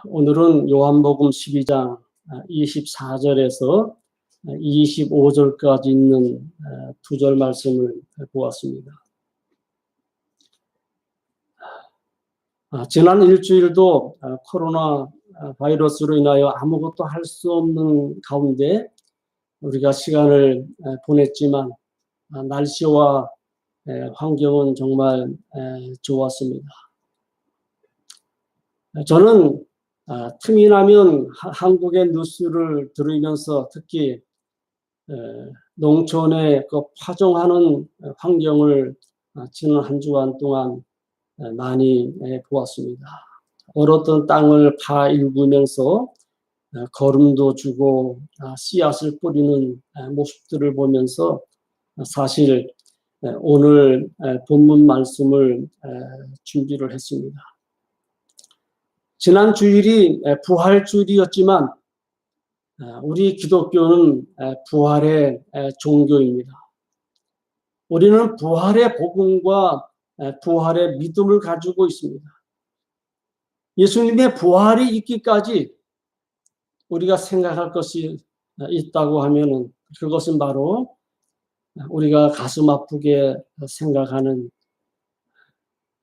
오늘은 요한복음 12장 24절에서 25절까지 있는 두 절 말씀을 보았습니다. 지난 일주일도 코로나 바이러스로 인하여 아무것도 할 수 없는 가운데 우리가 시간을 보냈지만 날씨와 환경은 정말 좋았습니다. 저는 틈이 나면 한국의 뉴스를 들으면서 특히 농촌의 그 파종하는 환경을 지난 한 주간 동안 많이 보았습니다. 얼었던 땅을 파일구면서 거름도 주고 씨앗을 뿌리는 모습들을 보면서 사실 오늘 본문 말씀을 준비를 했습니다. 지난 주일이 부활주일이었지만 우리 기독교는 부활의 종교입니다. 우리는 부활의 복음과 부활의 믿음을 가지고 있습니다. 예수님의 부활이 있기까지 우리가 생각할 것이 있다고 하면은 그것은 바로 우리가 가슴 아프게 생각하는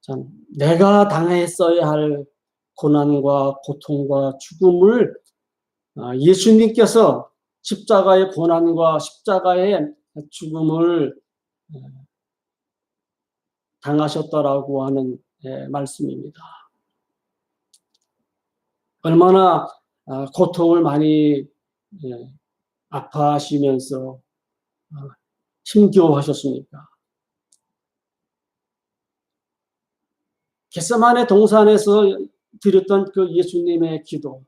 참 내가 당했어야 할 고난과 고통과 죽음을 예수님께서 십자가의 고난과 십자가의 죽음을 당하셨다라고 하는 말씀입니다. 얼마나 고통을 많이 아파하시면서 힘겨워하셨습니까? 겟세마네 동산에서 드렸던 그 예수님의 기도,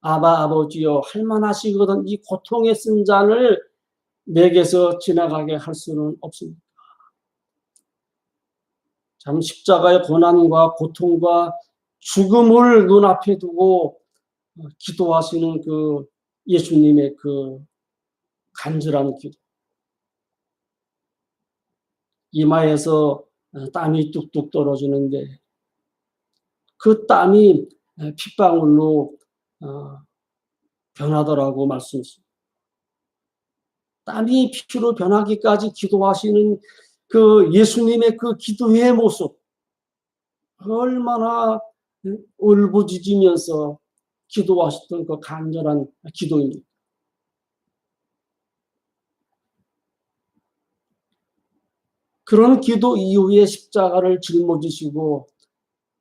아바 아버지여 할만하시거든 이 고통에 쓴 잔을 내게서 지나가게 할 수는 없습니다. 참 십자가의 고난과 고통과 죽음을 눈앞에 두고 기도하시는 그 예수님의 그 간절한 기도. 이마에서 땀이 뚝뚝 떨어지는데 그 땀이 핏방울로 변하더라고 말씀했습니다. 땀이 피로 변하기까지 기도하시는 그 예수님의 그 기도의 모습, 얼마나 울부짖으면서 기도하셨던 그 간절한 기도입니다. 그런 기도 이후에 십자가를 짊어지시고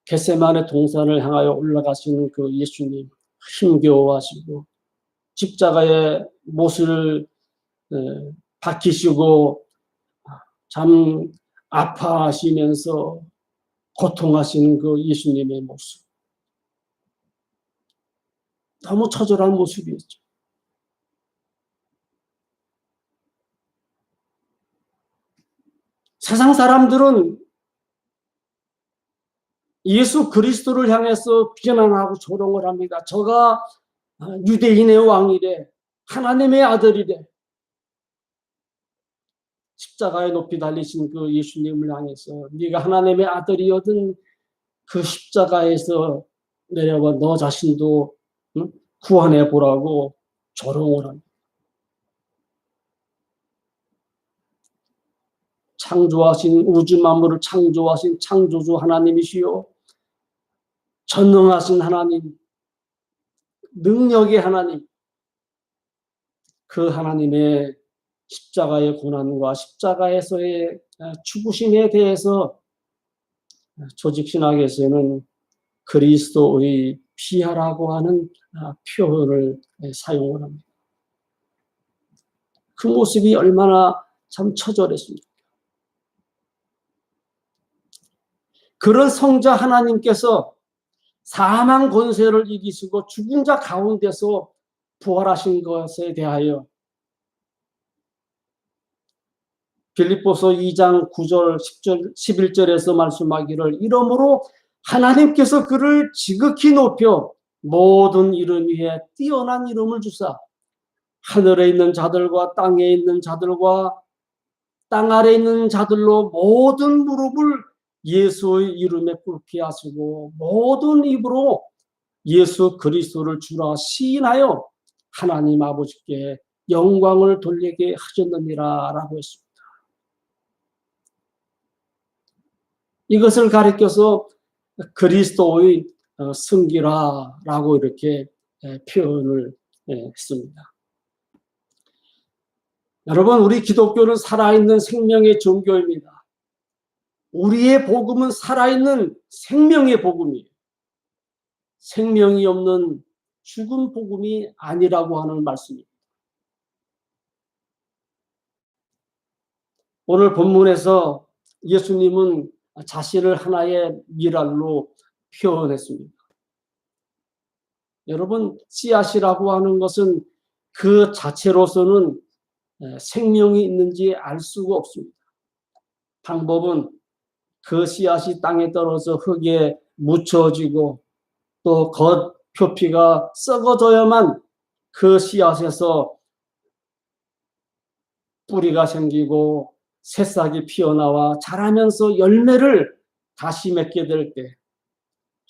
겟세마네 동산을 향하여 올라가시는 그 예수님, 힘겨워하시고 십자가의 못을 박히시고 참 아파하시면서 고통하시는 그 예수님의 모습. 너무 처절한 모습이었죠. 세상 사람들은 예수 그리스도를 향해서 비난하고 조롱을 합니다. 저가 유대인의 왕이래, 하나님의 아들이래. 십자가에 높이 달리신 그 예수님을 향해서 네가 하나님의 아들이거든 그 십자가에서 내려와 너 자신도 구원해 보라고 조롱을 합니다. 창조하신 우주 만물을 창조하신 창조주 하나님이시요 전능하신 하나님, 능력의 하나님, 그 하나님의 십자가의 고난과 십자가에서의 죽으심에 대해서 조직신학에서는 그리스도의 피하라고 하는 표현을 사용을 합니다. 그 모습이 얼마나 참 처절했습니까? 그런 성자 하나님께서 사망 권세를 이기시고 죽은 자 가운데서 부활하신 것에 대하여 빌립보서 2장 9절, 10절, 11절에서 말씀하기를 이러므로 하나님께서 그를 지극히 높여 모든 이름 위에 뛰어난 이름을 주사 하늘에 있는 자들과 땅에 있는 자들과 땅 아래 있는 자들로 모든 무릎을 예수의 이름에 꿇게 하시고 모든 입으로 예수 그리스도를 주라 시인하여 하나님 아버지께 영광을 돌리게 하셨느니라 라고 했습니다. 이것을 가리켜서 그리스도의 승기라라고 이렇게 표현을 했습니다. 여러분, 우리 기독교는 살아있는 생명의 종교입니다. 우리의 복음은 살아있는 생명의 복음이에요. 생명이 없는 죽은 복음이 아니라고 하는 말씀입니다. 오늘 본문에서 예수님은 자신을 하나의 미랄로 표현했습니다. 여러분, 씨앗이라고 하는 것은 그 자체로서는 생명이 있는지 알 수가 없습니다. 방법은 그 씨앗이 땅에 떨어져 흙에 묻혀지고 또 겉 표피가 썩어져야만 그 씨앗에서 뿌리가 생기고 새싹이 피어나와 자라면서 열매를 다시 맺게 될 때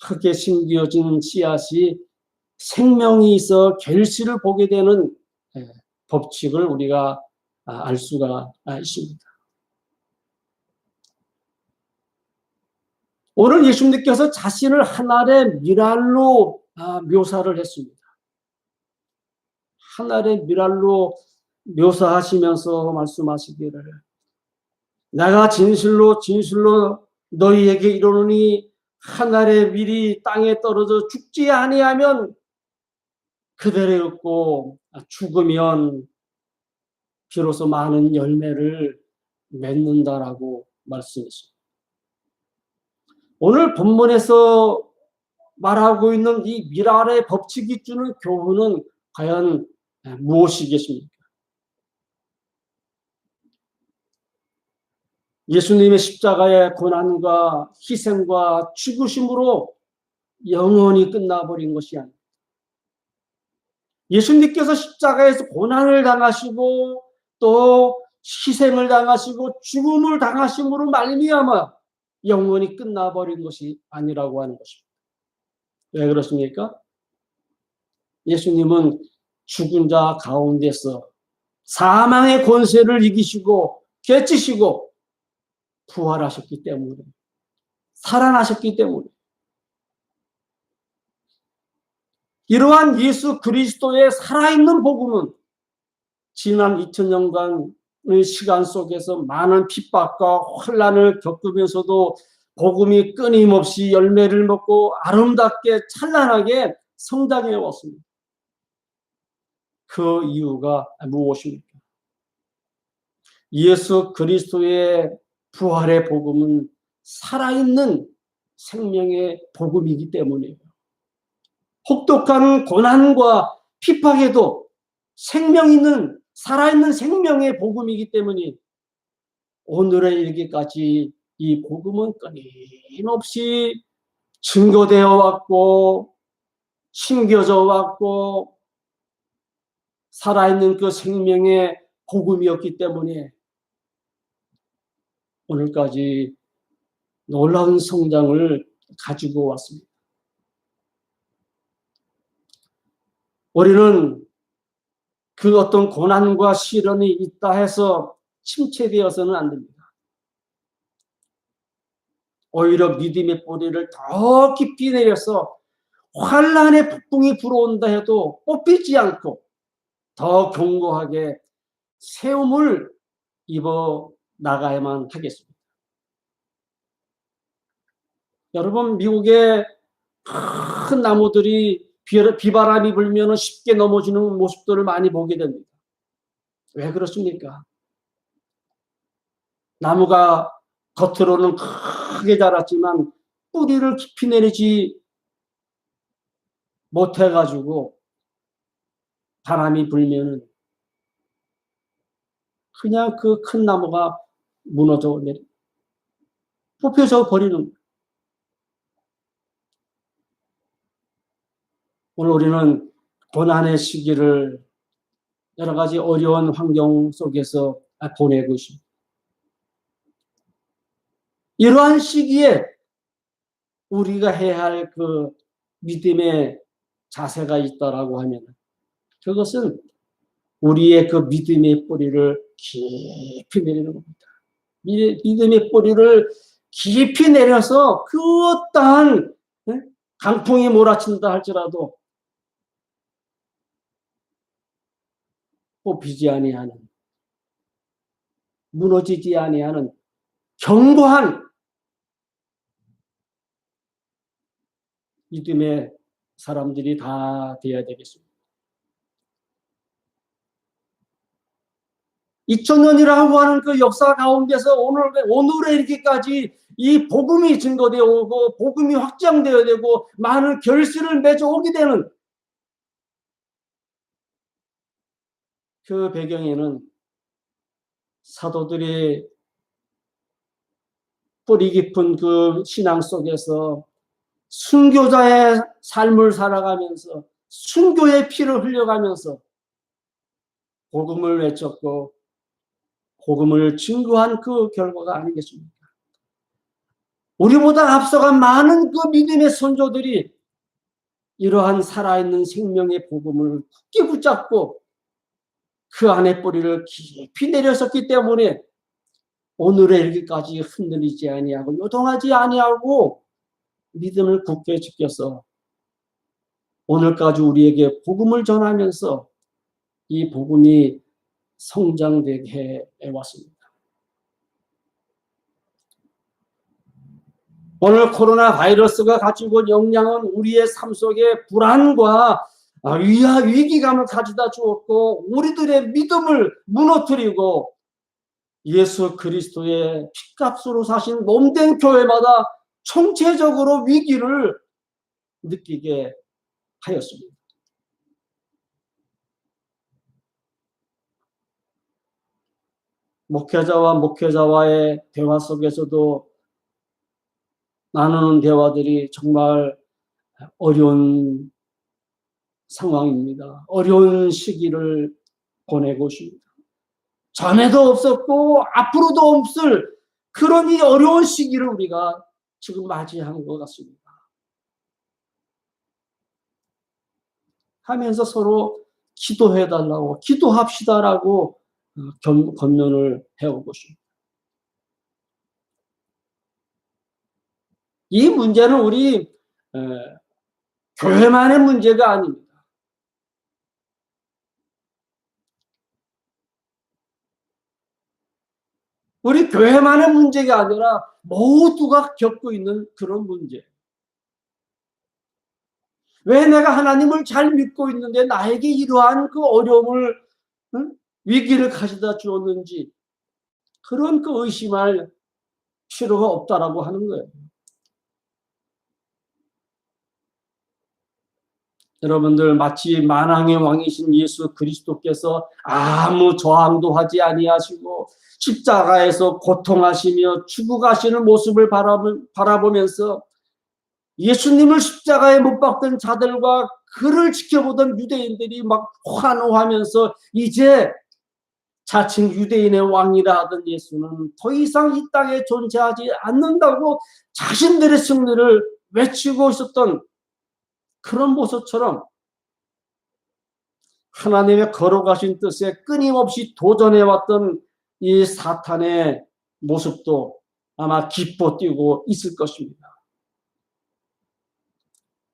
흙에 심겨진 씨앗이 생명이 있어 결실을 보게 되는 법칙을 우리가 알 수가 있습니다. 오늘 예수님께서 자신을 하늘의 미랄로 묘사를 했습니다. 하늘의 미랄로 묘사하시면서 말씀하시기를 내가 진실로 진실로 너희에게 이르노니 하늘의 밀이 땅에 떨어져 죽지 아니하면 그대로 있고 죽으면 비로소 많은 열매를 맺는다라고 말씀했습니다. 오늘 본문에서 말하고 있는 이 미랄의 법칙이 주는 교훈은 과연 무엇이겠습니까? 예수님의 십자가의 고난과 희생과 죽으심으로 영원히 끝나버린 것이 아닙니다. 예수님께서 십자가에서 고난을 당하시고 또 희생을 당하시고 죽음을 당하심으로 말미암아 영원히 끝나버린 것이 아니라고 하는 것입니다. 왜 그렇습니까? 예수님은 죽은 자 가운데서 사망의 권세를 이기시고 깨치시고 부활하셨기 때문에 살아나셨기 때문에 이러한 예수 그리스도의 살아있는 복음은 지난 2000년간의 시간 속에서 많은 핍박과 혼란을 겪으면서도 복음이 끊임없이 열매를 먹고 아름답게 찬란하게 성장해 왔습니다. 그 이유가 무엇입니까? 예수 그리스도의 부활의 복음은 살아있는 생명의 복음이기 때문이에요. 혹독한 고난과 핍박에도 생명 있는 살아있는 생명의 복음이기 때문에 오늘에 이르기까지 이 복음은 끊임없이 증거되어 왔고 심겨져 왔고 살아있는 그 생명의 복음이었기 때문에 오늘까지 놀라운 성장을 가지고 왔습니다. 우리는 그 어떤 고난과 시련이 있다 해서 침체되어서는 안 됩니다. 오히려 믿음의 뿌리를 더 깊이 내려서 환란의 폭풍이 불어온다 해도 뽑히지 않고 더 견고하게 세움을 입어 나가야만 하겠습니다. 여러분, 미국의 큰 나무들이 비바람이 불면 쉽게 넘어지는 모습들을 많이 보게 됩니다. 왜 그렇습니까? 나무가 겉으로는 크게 자랐지만 뿌리를 깊이 내리지 못해가지고 바람이 불면은 그냥 그 큰 나무가 무너져 뽑혀져 버리는 거예요. 오늘 우리는 고난의 시기를 여러 가지 어려운 환경 속에서 보내고 있습니다. 이러한 시기에 우리가 해야 할 그 믿음의 자세가 있다라고 하면 그것은 우리의 그 믿음의 뿌리를 깊이 내리는 겁니다. 믿음의 뿌리를 깊이 내려서 그 어떠한 강풍이 몰아친다 할지라도 뽑히지 아니하는, 무너지지 아니하는 견고한 믿음의 사람들이 다 되어야 되겠습니다. 2000년이라고 하는 그 역사 가운데서 오늘에 이렇게까지 이 복음이 증거되어 오고 복음이 확장되어야 되고 많은 결실을 맺어 오게 되는 그 배경에는 사도들이 뿌리 깊은 그 신앙 속에서 순교자의 삶을 살아가면서 순교의 피를 흘려가면서 복음을 외쳤고 복음을 증거한 그 결과가 아니겠습니까? 우리보다 앞서간 많은 그 믿음의 선조들이 이러한 살아있는 생명의 복음을 굳게 붙잡고 그 안에 뿌리를 깊이 내렸었기 때문에 오늘에 이르기까지 흔들리지 아니하고 요동하지 아니하고 믿음을 굳게 지켜서 오늘까지 우리에게 복음을 전하면서 이 복음이 성장되게 해왔습니다. 오늘 코로나 바이러스가 가지고 온 영향은 우리의 삶 속에 불안과 위기감을 가져다 주었고 우리들의 믿음을 무너뜨리고 예수 그리스도의 피값으로 사신 몸된 교회마다 총체적으로 위기를 느끼게 하였습니다. 목회자와의 대화 속에서도 나누는 대화들이 정말 어려운 상황입니다. 어려운 시기를 보내고 있습니다. 전에도 없었고 앞으로도 없을 그런 이 어려운 시기를 우리가 지금 맞이한 것 같습니다. 하면서 서로 기도해달라고 기도합시다라고 권면을 해오고 있습니다. 이 문제는 우리 교회만의 문제가 아닙니다. 우리 교회만의 문제가 아니라 모두가 겪고 있는 그런 문제. 왜 내가 하나님을 잘 믿고 있는데 나에게 이러한 그 어려움을 위기를 가져다 주었는지 그런 그 의심할 필요가 없다라고 하는 거예요. 여러분들 마치 만왕의 왕이신 예수 그리스도께서 아무 저항도 하지 아니하시고 십자가에서 고통하시며 죽어가시는 모습을 바라보면서 예수님을 십자가에 못 박던 자들과 그를 지켜보던 유대인들이 막 환호하면서 이제 자칭 유대인의 왕이라 하던 예수는 더 이상 이 땅에 존재하지 않는다고 자신들의 승리를 외치고 있었던 그런 모습처럼 하나님의 걸어가신 뜻에 끊임없이 도전해왔던 이 사탄의 모습도 아마 기뻐 뛰고 있을 것입니다.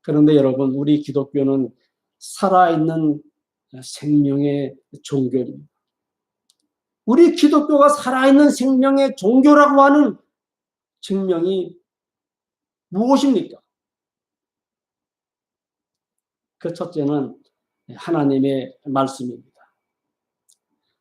그런데 여러분, 우리 기독교는 살아있는 생명의 종교입니다. 우리 기독교가 살아있는 생명의 종교라고 하는 증명이 무엇입니까? 그 첫째는 하나님의 말씀입니다.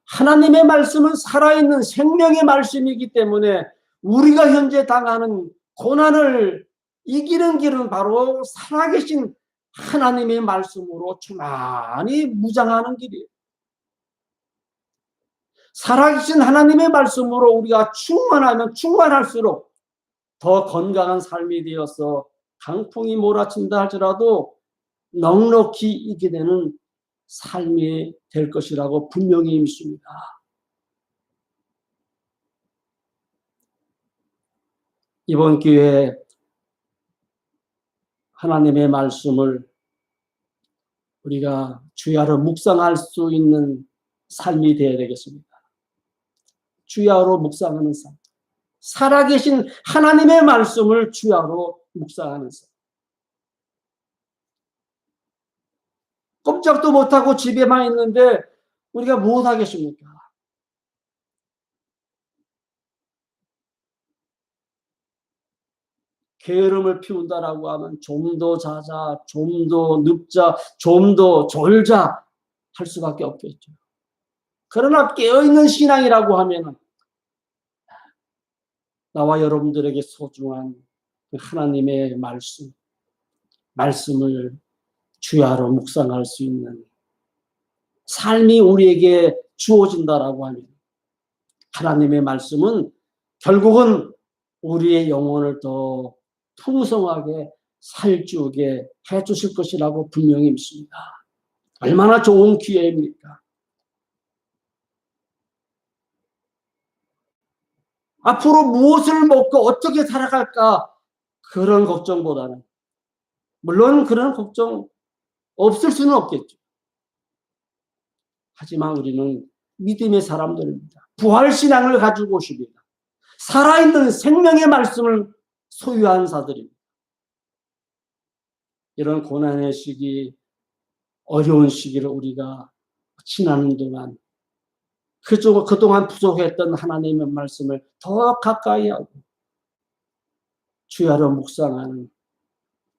하나님의 말씀은 살아있는 생명의 말씀이기 때문에 우리가 현재 당하는 고난을 이기는 길은 바로 살아계신 하나님의 말씀으로 충만히 무장하는 길이에요. 살아계신 하나님의 말씀으로 우리가 충만하면 충만할수록 더 건강한 삶이 되어서 강풍이 몰아친다 할지라도 넉넉히 이기게 되는 삶이 될 것이라고 분명히 믿습니다. 이번 기회에 하나님의 말씀을 우리가 주야로 묵상할 수 있는 삶이 되어야 되겠습니다. 주야로 묵상하는 삶. 살아계신 하나님의 말씀을 주야로 묵상하는 삶. 꼼짝도 못하고 집에만 있는데 우리가 무엇 하겠습니까? 게으름을 피운다라고 하면 좀 더 자자, 좀 더 눕자, 좀 더 졸자 할 수밖에 없겠죠. 그러나 깨어있는 신앙이라고 하면 나와 여러분들에게 소중한 하나님의 말씀을 주야로 묵상할 수 있는 삶이 우리에게 주어진다라고 하면 하나님의 말씀은 결국은 우리의 영혼을 더 풍성하게 살찌우게 해주실 것이라고 분명히 믿습니다. 얼마나 좋은 기회입니까? 앞으로 무엇을 먹고 어떻게 살아갈까? 그런 걱정보다는 물론 그런 걱정 없을 수는 없겠죠. 하지만 우리는 믿음의 사람들입니다. 부활신앙을 가지고 오십니다. 살아있는 생명의 말씀을 소유한 자들입니다. 이런 고난의 시기, 어려운 시기를 우리가 지나는 동안 그동안 부족했던 하나님의 말씀을 더 가까이 하고 주야로 묵상하는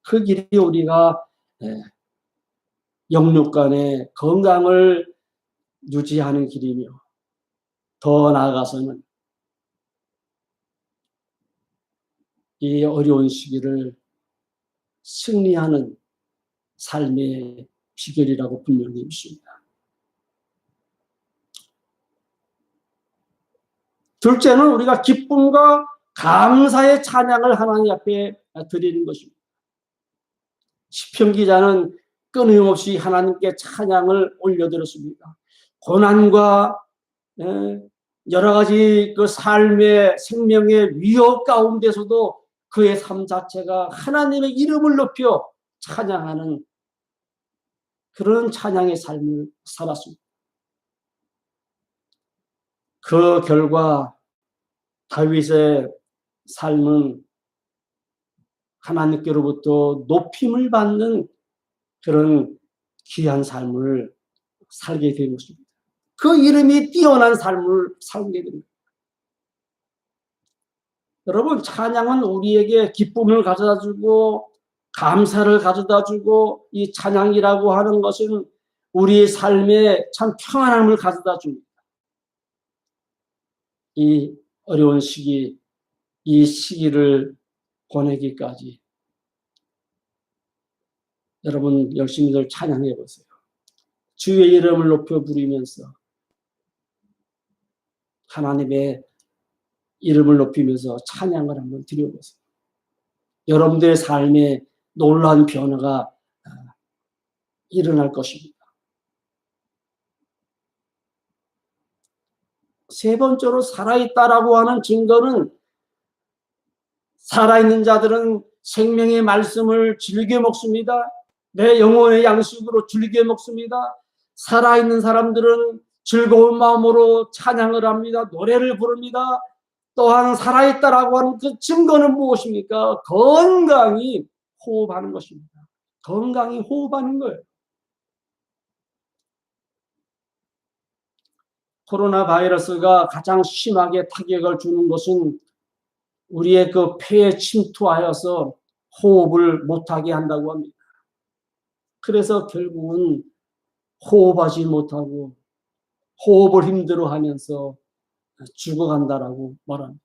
그 길이 우리가 영육 간의 건강을 유지하는 길이며 더 나아가서는 이 어려운 시기를 승리하는 삶의 비결이라고 분명히 믿습니다. 둘째는 우리가 기쁨과 감사의 찬양을 하나님 앞에 드리는 것입니다. 시편 기자는 끊임없이 하나님께 찬양을 올려드렸습니다. 고난과 여러 가지 그 삶의 생명의 위협 가운데서도 그의 삶 자체가 하나님의 이름을 높여 찬양하는 그런 찬양의 삶을 살았습니다. 그 결과 다윗의 삶은 하나님께로부터 높임을 받는 그런 귀한 삶을 살게 된 것입니다. 그 이름이 뛰어난 삶을 살게 됩니다. 여러분, 찬양은 우리에게 기쁨을 가져다주고 감사를 가져다주고 이 찬양이라고 하는 것은 우리의 삶에 참 평안함을 가져다줍니다. 이 어려운 시기, 이 시기를 보내기까지 여러분 열심히들 찬양해 보세요. 주의 이름을 높여 부르면서 하나님의 이름을 높이면서 찬양을 한번 드려보세요. 여러분들의 삶에 놀라운 변화가 일어날 것입니다. 세 번째로 살아있다라고 하는 증거는 살아있는 자들은 생명의 말씀을 즐겨 먹습니다. 내 영혼의 양식으로 즐겨 먹습니다. 살아있는 사람들은 즐거운 마음으로 찬양을 합니다. 노래를 부릅니다. 또한 살아있다라고 하는 그 증거는 무엇입니까? 건강히 호흡하는 것입니다. 건강히 호흡하는 거예요. 코로나 바이러스가 가장 심하게 타격을 주는 것은 우리의 그 폐에 침투하여서 호흡을 못하게 한다고 합니다. 그래서 결국은 호흡하지 못하고 호흡을 힘들어하면서 죽어간다라고 말합니다.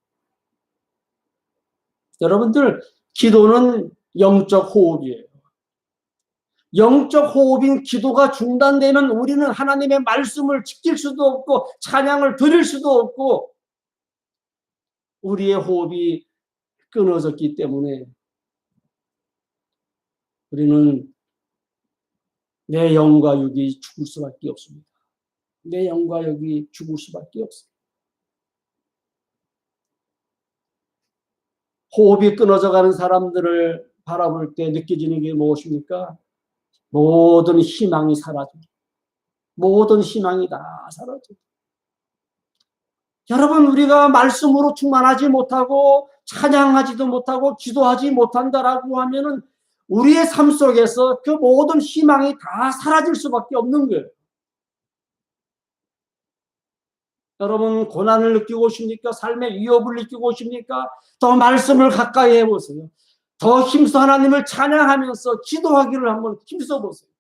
여러분들, 기도는 영적 호흡이에요. 영적 호흡인 기도가 중단되면 우리는 하나님의 말씀을 지킬 수도 없고 찬양을 드릴 수도 없고 우리의 호흡이 끊어졌기 때문에 우리는 내 영과 육이 죽을 수밖에 없습니다. 내 영과 육이 죽을 수밖에 없습니다. 호흡이 끊어져 가는 사람들을 바라볼 때 느껴지는 게 무엇입니까? 모든 희망이 사라져. 모든 희망이 다 사라져. 여러분, 우리가 말씀으로 충만하지 못하고 찬양하지도 못하고 기도하지 못한다라고 하면은 우리의 삶 속에서 그 모든 희망이 다 사라질 수밖에 없는 거예요. 여러분, 고난을 느끼고 오십니까? 삶의 위협을 느끼고 오십니까? 더 말씀을 가까이 해보세요. 더 힘써 하나님을 찬양하면서 기도하기를 한번 힘써 보세요.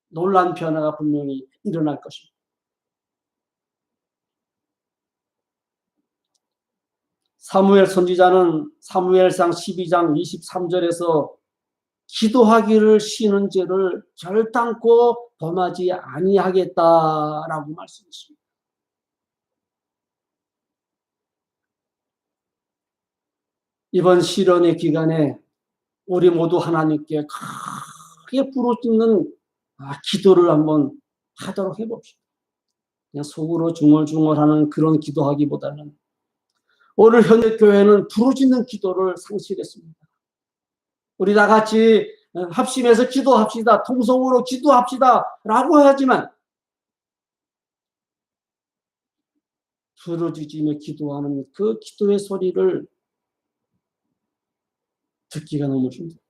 놀란 변화가 분명히 일어날 것입니다. 사무엘 선지자는 사무엘상 12장 23절에서 기도하기를 쉬는 죄를 결단코 범하지 아니하겠다라고 말씀했습니다. 이번 시련의 기간에 우리 모두 하나님께 크게 부르짖는 기도를 한번 하도록 해봅시다. 그냥 속으로 중얼중얼하는 그런 기도하기보다는 오늘 현대 교회는 부르짖는 기도를 상실했습니다. 우리 다 같이 합심해서 기도합시다. 통성으로 기도합시다. 라고 하지만 부르짖으며 기도하는 그 기도의 소리를 듣기가 너무 힘들어요.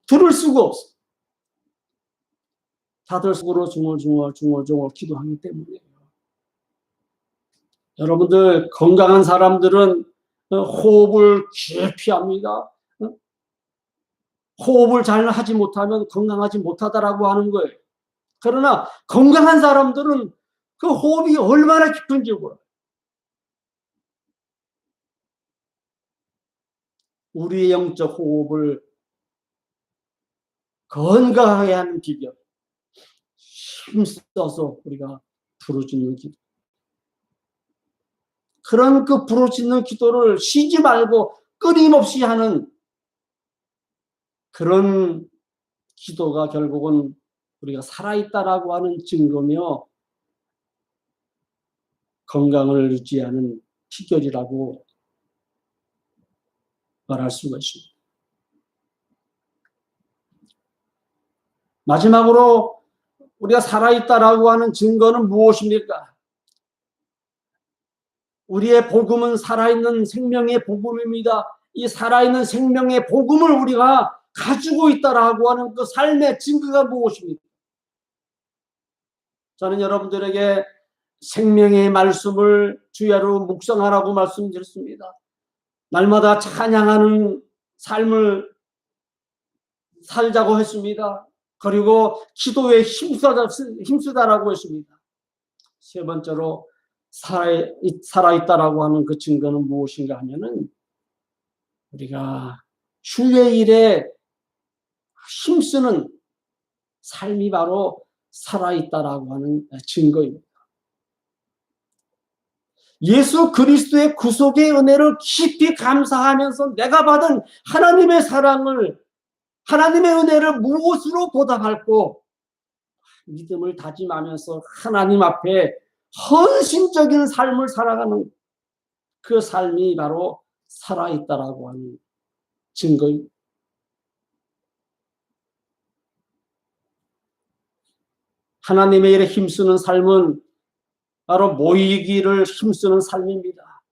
들을 수가 없어. 다들 속으로 중얼중얼 기도하기 때문이에요. 여러분들 건강한 사람들은 호흡을 깊이 합니다. 호흡을 잘 하지 못하면 건강하지 못하다라고 하는 거예요. 그러나 건강한 사람들은 그 호흡이 얼마나 깊은지 몰라요. 우리의 영적 호흡을 건강하게 하는 비결, 힘써서 우리가 부르짖는 기도. 그런 그 부르짖는 기도를 쉬지 말고 끊임없이 하는 그런 기도가 결국은 우리가 살아있다라고 하는 증거며 건강을 유지하는 비결이라고 말할 수가 있습니다. 마지막으로 우리가 살아있다라고 하는 증거는 무엇입니까? 우리의 복음은 살아있는 생명의 복음입니다. 이 살아있는 생명의 복음을 우리가 가지고 있다라고 하는 그 삶의 증거가 무엇입니까? 저는 여러분들에게 생명의 말씀을 주야로 묵상하라고 말씀드렸습니다. 날마다 찬양하는 삶을 살자고 했습니다. 그리고 기도에 힘쓰다라고 했습니다. 세 번째로 살아있다라고 하는 그 증거는 무엇인가 하면은 우리가 주의 일에 힘쓰는 삶이 바로 살아있다라고 하는 증거입니다. 예수 그리스도의 구속의 은혜를 깊이 감사하면서 내가 받은 하나님의 사랑을, 하나님의 은혜를 무엇으로 보답할고 믿음을 다짐하면서 하나님 앞에 헌신적인 삶을 살아가는 그 삶이 바로 살아있다라고 하는 증거입니다. 하나님의 일에 힘쓰는 삶은 바로 모이기를 힘쓰는 삶입니다.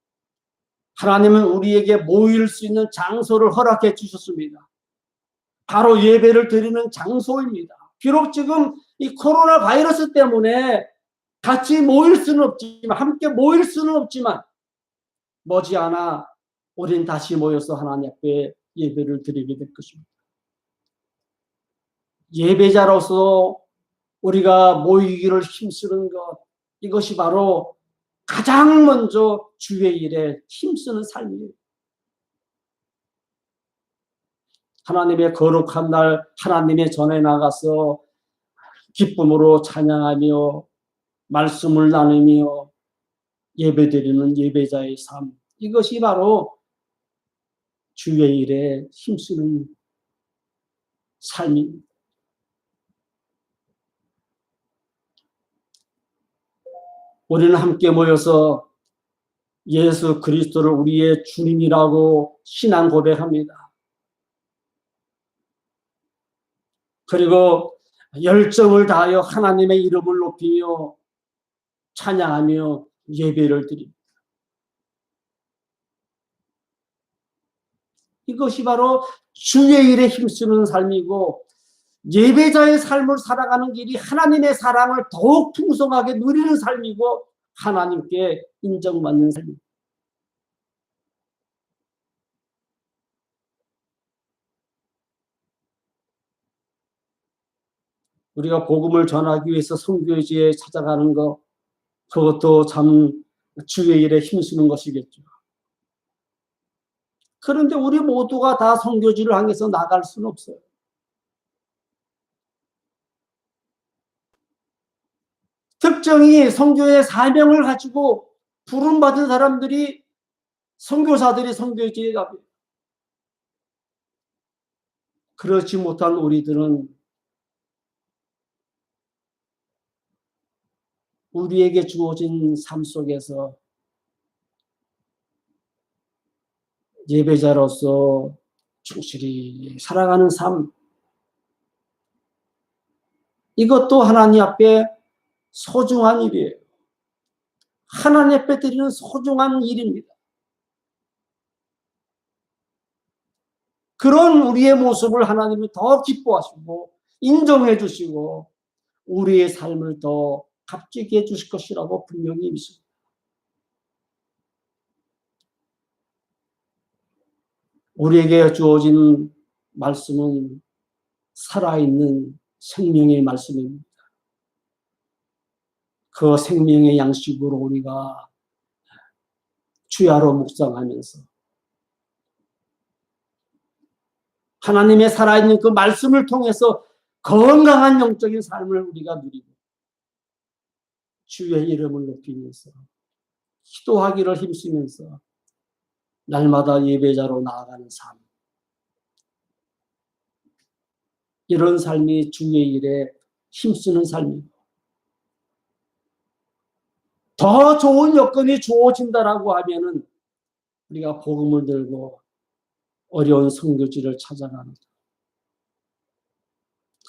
하나님은 우리에게 모일 수 있는 장소를 허락해 주셨습니다. 바로 예배를 드리는 장소입니다. 비록 지금 이 코로나 바이러스 때문에 같이 모일 수는 없지만, 함께 모일 수는 없지만 머지않아 우린 다시 모여서 하나님 앞에 예배를 드리게 될 것입니다. 예배자로서 우리가 모이기를 힘쓰는 것, 이것이 바로 가장 먼저 주의 일에 힘쓰는 삶이에요. 하나님의 거룩한 날 하나님의 전에 나가서 기쁨으로 찬양하며 말씀을 나누며 예배드리는 예배자의 삶, 이것이 바로 주의 일에 힘쓰는 삶입니다. 우리는 함께 모여서 예수 그리스도를 우리의 주님이라고 신앙 고백합니다. 그리고 열정을 다하여 하나님의 이름을 높이며 찬양하며 예배를 드립니다. 이것이 바로 주의 일에 힘쓰는 삶이고, 예배자의 삶을 살아가는 길이 하나님의 사랑을 더욱 풍성하게 누리는 삶이고, 하나님께 인정받는 삶입니다. 우리가 복음을 전하기 위해서 선교지에 찾아가는 것, 그것도 참 주의 일에 힘쓰는 것이겠죠. 그런데 우리 모두가 다 선교지를 향해서 나갈 수는 없어요. 특정히 선교의 사명을 가지고 부름받은 사람들이, 선교사들이 선교지에 가요. 그렇지 못한 우리들은 우리에게 주어진 삶 속에서 예배자로서 충실히 살아가는 삶, 이것도 하나님 앞에 소중한 일이에요. 하나님 앞에 드리는 소중한 일입니다. 그런 우리의 모습을 하나님이 더 기뻐하시고 인정해 주시고 우리의 삶을 더 값지게 해 주실 것이라고 분명히 믿습니다. 우리에게 주어진 말씀은 살아있는 생명의 말씀입니다. 그 생명의 양식으로 우리가 주야로 묵상하면서 하나님의 살아있는 그 말씀을 통해서 건강한 영적인 삶을 우리가 누리고 주의 이름을 높이면서 기도하기를 힘쓰면서 날마다 예배자로 나아가는 삶, 이런 삶이 주의 일에 힘쓰는 삶입니다. 더 좋은 여건이 주어진다라고 하면은 우리가 복음을 들고 어려운 선교지를 찾아가는,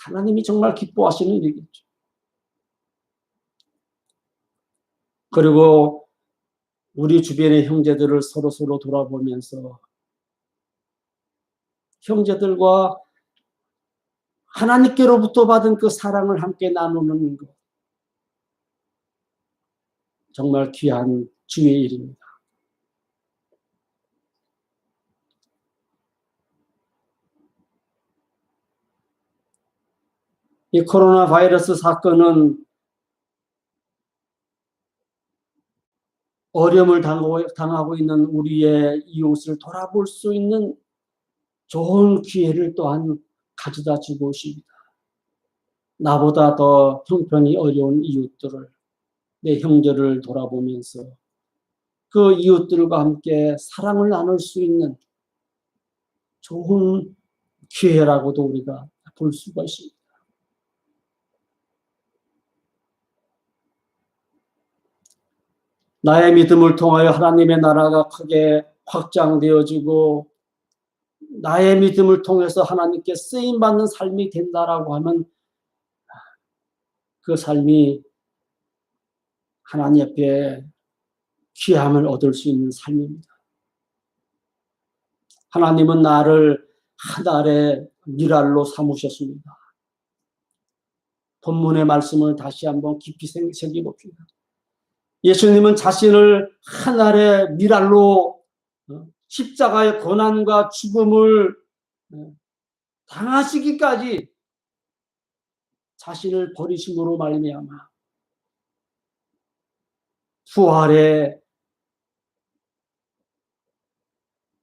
하나님이 정말 기뻐하시는 일이겠죠. 그리고 우리 주변의 형제들을 서로 돌아보면서 형제들과 하나님께로부터 받은 그 사랑을 함께 나누는 것, 정말 귀한 주의 일입니다. 이 코로나 바이러스 사건은 어려움을 당하고 있는 우리의 이웃을 돌아볼 수 있는 좋은 기회를 또한 가져다 주고 있습니다. 나보다 더 형편이 어려운 이웃들을, 내 형제를 돌아보면서 그 이웃들과 함께 사랑을 나눌 수 있는 좋은 기회라고도 우리가 볼 수가 있습니다. 나의 믿음을 통하여 하나님의 나라가 크게 확장되어지고 나의 믿음을 통해서 하나님께 쓰임받는 삶이 된다라고 하면 그 삶이 하나님 앞에 귀함을 얻을 수 있는 삶입니다. 하나님은 나를 하늘의 미랄로 삼으셨습니다. 본문의 말씀을 다시 한번 깊이 새겨봅시다. 예수님은 자신을 하늘의 미랄로 십자가의 고난과 죽음을 당하시기까지 자신을 버리심으로 말미암아 부활의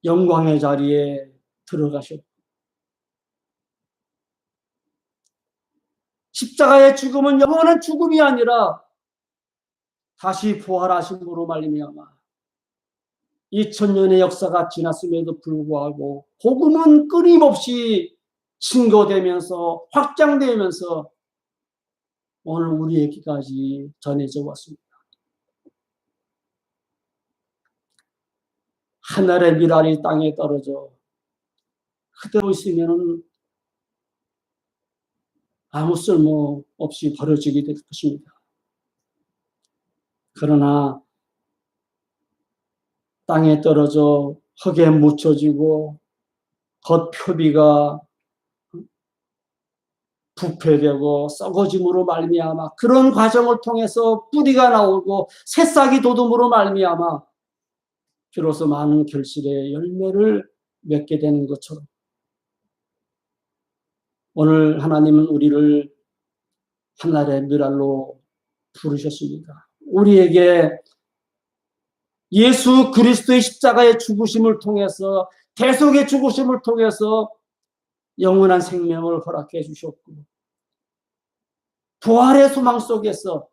영광의 자리에 들어가셨고, 십자가의 죽음은 영원한 죽음이 아니라 다시 부활하심으로 말미암아 2000년의 역사가 지났음에도 불구하고 복음은 끊임없이 증거되면서 확장되면서 오늘 우리에게까지 전해져 왔습니다. 하늘의 미랄이 땅에 떨어져 그대로 있으면 아무 쓸모 없이 버려지게 될 것입니다. 그러나 땅에 떨어져 흙에 묻혀지고 겉표비가 부패되고 썩어짐으로 말미암아 그런 과정을 통해서 뿌리가 나오고 새싹이 돋음으로 말미암아 비로소 많은 결실의 열매를 맺게 되는 것처럼 오늘 하나님은 우리를 하늘의 미랄로 부르셨습니다. 우리에게 예수 그리스도의 십자가의 죽으심을 통해서 대속의 죽으심을 통해서 영원한 생명을 허락해 주셨고 부활의 소망 속에서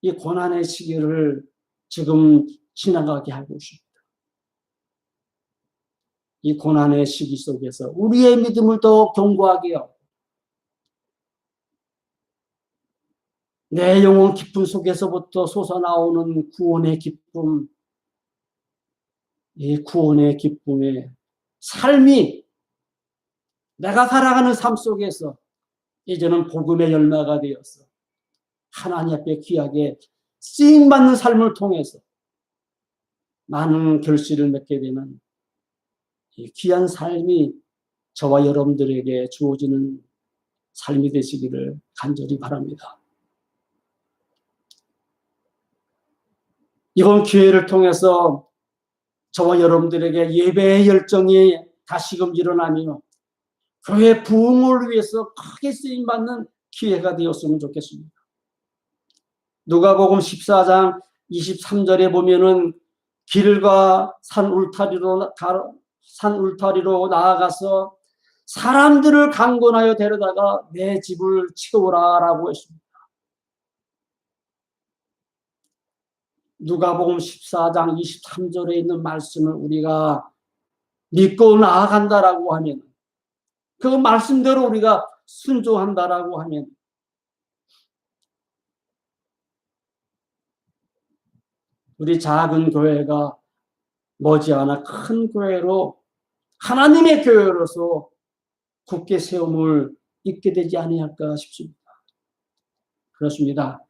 이 고난의 시기를 지금 지나가게 하고 있습니다. 이 고난의 시기 속에서 우리의 믿음을 더 견고하게 하고 내 영혼 깊은 속에서부터 솟아나오는 구원의 기쁨, 이 구원의 기쁨의 삶이 내가 살아가는 삶 속에서 이제는 복음의 열매가 되어서 하나님 앞에 귀하게 쓰임받는 삶을 통해서 많은 결실을 맺게 되는 이 귀한 삶이 저와 여러분들에게 주어지는 삶이 되시기를 간절히 바랍니다. 이번 기회를 통해서 저와 여러분들에게 예배의 열정이 다시금 일어나며 교회 부흥을 위해서 크게 쓰임받는 기회가 되었으면 좋겠습니다. 누가복음 14장 23절에 보면은 길과 산 울타리로 나아가서 사람들을 강권하여 데려다가 내 집을 채우라라고 했습니다. 누가복음 14장 23절에 있는 말씀을 우리가 믿고 나아간다라고 하면 그 말씀대로 우리가 순종한다라고 하면 우리 작은 교회가 머지않아 큰 교회로 하나님의 교회로서 굳게 세움을 입게 되지 아니할까 싶습니다. 그렇습니다.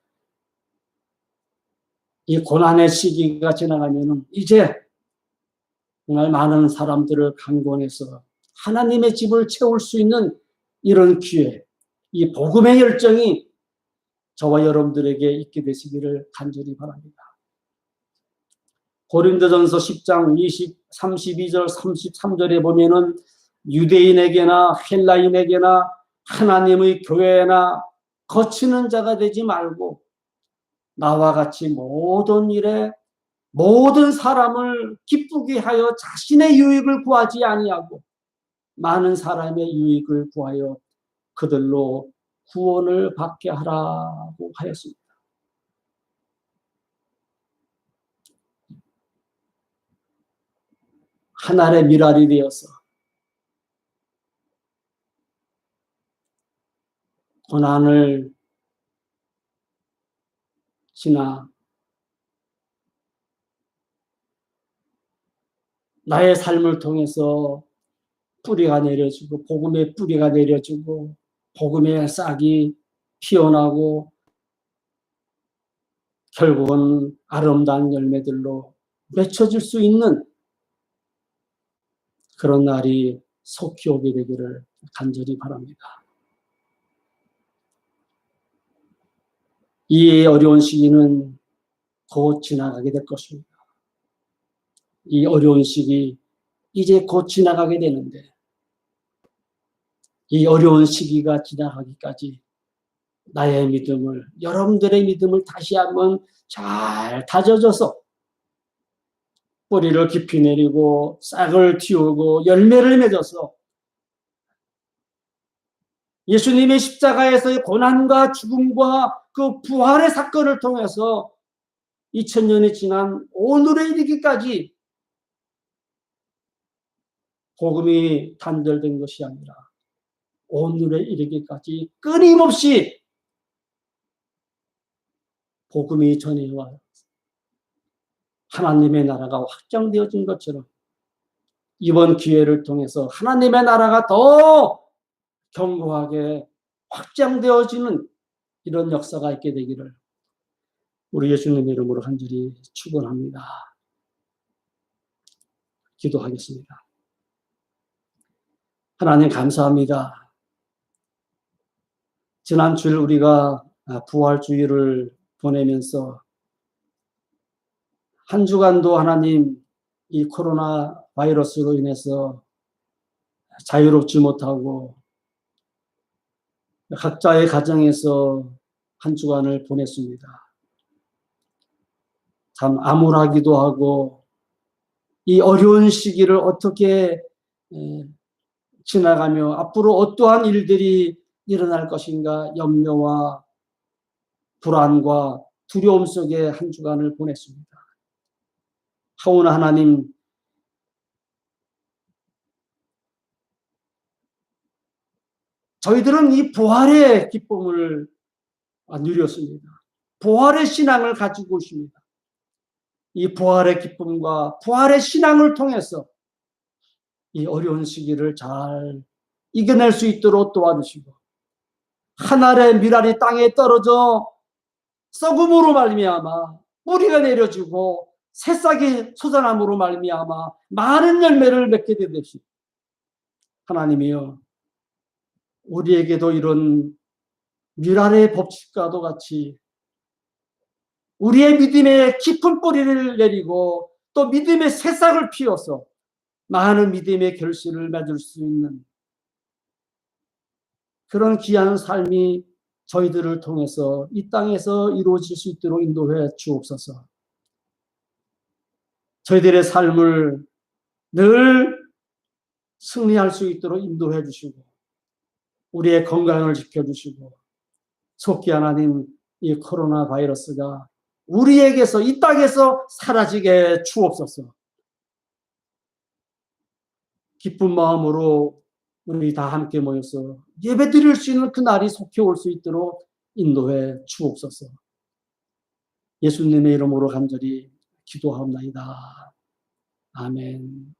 이 고난의 시기가 지나가면은 이제 정말 많은 사람들을 강권해서 하나님의 집을 채울 수 있는 이런 기회, 이 복음의 열정이 저와 여러분들에게 있게 되시기를 간절히 바랍니다. 고린도전서 10장 32절 33절에 보면은 유대인에게나 헬라인에게나 하나님의 교회나 거치는 자가 되지 말고 나와 같이 모든 일에 모든 사람을 기쁘게 하여 자신의 유익을 구하지 아니하고 많은 사람의 유익을 구하여 그들로 구원을 받게 하라고 하였습니다. 하늘의 미랄이 되어서 고난을 지나 나의 삶을 통해서 뿌리가 내려지고 복음의 뿌리가 내려지고 복음의 싹이 피어나고 결국은 아름다운 열매들로 맺혀질 수 있는 그런 날이 속히 오게 되기를 간절히 바랍니다. 이 어려운 시기는 곧 지나가게 될 것입니다. 이 어려운 시기 이제 곧 지나가게 되는데 이 어려운 시기가 지나가기까지 나의 믿음을 여러분들의 믿음을 다시 한번 잘 다져줘서 뿌리를 깊이 내리고 싹을 틔우고 열매를 맺어서 예수님의 십자가에서의 고난과 죽음과 그 부활의 사건을 통해서 2000년이 지난 오늘에 이르기까지 복음이 단절된 것이 아니라 오늘에 이르기까지 끊임없이 복음이 전해와 하나님의 나라가 확장되어진 것처럼 이번 기회를 통해서 하나님의 나라가 더 견고하게 확장되어지는 이런 역사가 있게 되기를 우리 예수님의 이름으로 간절히 축원합니다. 기도하겠습니다. 하나님 감사합니다. 지난 주일 우리가 부활주의를 보내면서 한 주간도 하나님 이 코로나 바이러스로 인해서 자유롭지 못하고 각자의 가정에서 한 주간을 보냈습니다. 참 암울하기도 하고 이 어려운 시기를 어떻게 지나가며 앞으로 어떠한 일들이 일어날 것인가 염려와 불안과 두려움 속에 한 주간을 보냈습니다. 하오나 하나님, 저희들은 이 부활의 기쁨을 누렸습니다. 부활의 신앙을 가지고 있습니다. 이 부활의 기쁨과 부활의 신앙을 통해서 이 어려운 시기를 잘 이겨낼 수 있도록 도와주시고 한 알의 밀알이 땅에 떨어져 썩음으로 말미암아 뿌리가 내려지고 새싹이 솟아남으로 말미암아 많은 열매를 맺게 되듯이 하나님이여 우리에게도 이런 밀알의 법칙과도 같이 우리의 믿음의 깊은 뿌리를 내리고 또 믿음의 새싹을 피워서 많은 믿음의 결실을 맺을 수 있는 그런 귀한 삶이 저희들을 통해서 이 땅에서 이루어질 수 있도록 인도해 주옵소서. 저희들의 삶을 늘 승리할 수 있도록 인도해 주시고 우리의 건강을 지켜주시고 속히 하나님 이 코로나 바이러스가 우리에게서 이 땅에서 사라지게 주옵소서. 기쁜 마음으로 우리 다 함께 모여서 예배 드릴 수 있는 그 날이 속히 올 수 있도록 인도해 주옵소서. 예수님의 이름으로 간절히 기도하옵나이다. 아멘.